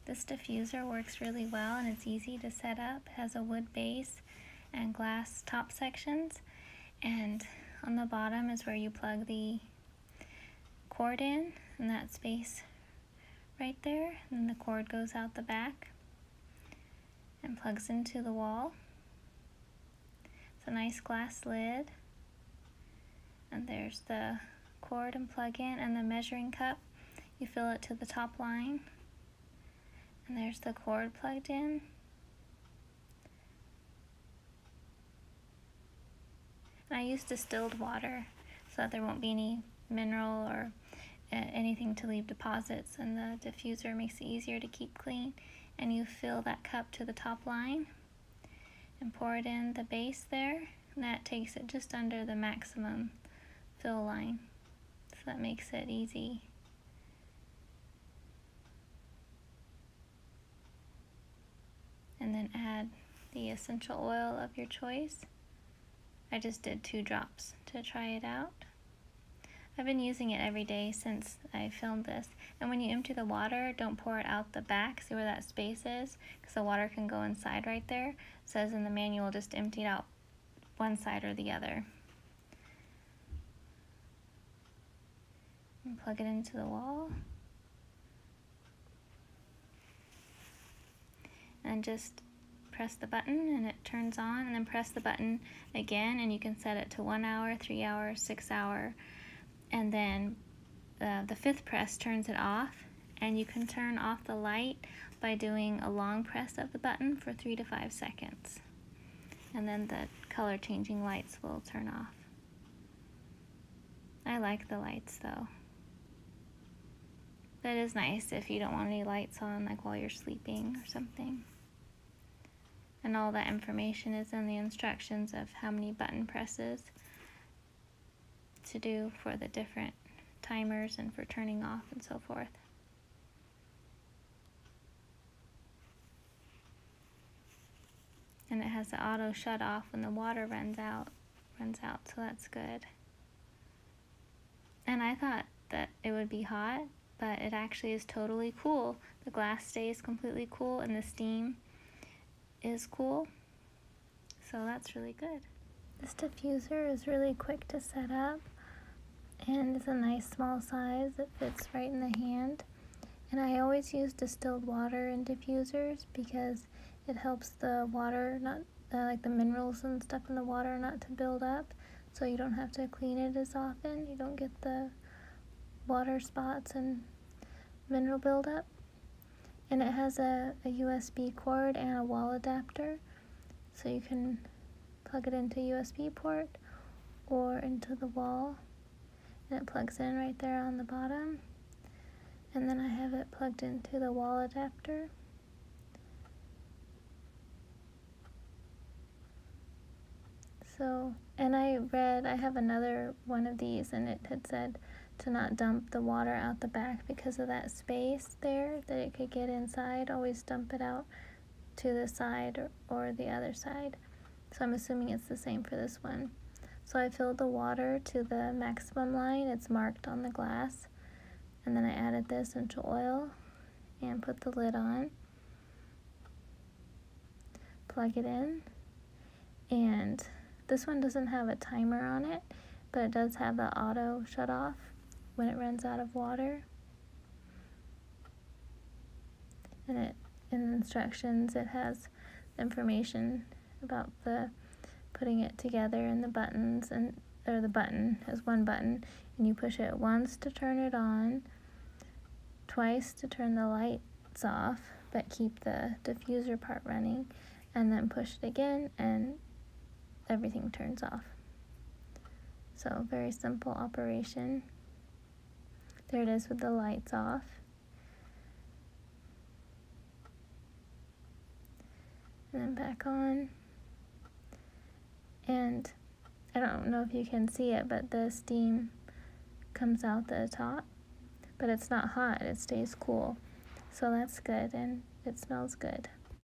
This diffuser works really well and it's easy to set up. It has a wood base and glass top sections, and on the bottom is where you plug the cord in that space right there, and the cord goes out the back and plugs into the wall. It's a nice glass lid, and there's the cord and plug in, and the measuring cup, you fill it to the top line, and there's the cord plugged in. And I use distilled water so that there won't be any mineral or anything to leave deposits, and the diffuser makes it easier to keep clean. And you fill that cup to the top line and pour it in the base there, and that takes it just under the maximum fill line, so that makes it easy. And then add the essential oil of your choice. I just did 2 drops to try it out. I've been using it every day since I filmed this. And when you empty the water, don't pour it out the back. See where that space is? Because the water can go inside right there. It says in the manual, just empty it out one side or the other. And plug it into the wall. And just press the button and it turns on, and then press the button again and you can set it to 1 hour, 3 hour, 6 hour. And then the 5th press turns it off, and you can turn off the light by doing a long press of the button for 3 to 5 seconds. And then the color changing lights will turn off. I like the lights though. That is nice if you don't want any lights on, like while you're sleeping or something. And all that information is in the instructions of how many button presses to do for the different timers and for turning off and so forth. And it has the auto shut off when the water runs out, so that's good. And I thought that it would be hot, but it actually is totally cool. The glass stays completely cool and the steam is cool, so that's really good. This diffuser is really quick to set up, and it's a nice small size that fits right in the hand. And I always use distilled water in diffusers because it helps the water not like the minerals and stuff in the water not to build up, so you don't have to clean it as often. You don't get the water spots and mineral buildup. And it has a USB cord and a wall adapter, so you can plug it into a USB port or into the wall, and it plugs in right there on the bottom. And then I have it plugged into the wall adapter. So, and I have another one of these, and it had said to not dump the water out the back because of that space there that it could get inside. Always dump it out to the side or the other side. So I'm assuming it's the same for this one. So I filled the water to the maximum line. It's marked on the glass. And then I added the essential oil and put the lid on. Plug it in. And this one doesn't have a timer on it, but it does have the auto shut off when it runs out of water. And in the instructions it has information about the putting it together and the buttons, and or the button has one button, and you push it once to turn it on, twice to turn the lights off but keep the diffuser part running, and then push it again and everything turns off. So very simple operation. There it is with the lights off. And then back on. And I don't know if you can see it, but the steam comes out the top. But it's not hot, it stays cool. So that's good, and it smells good.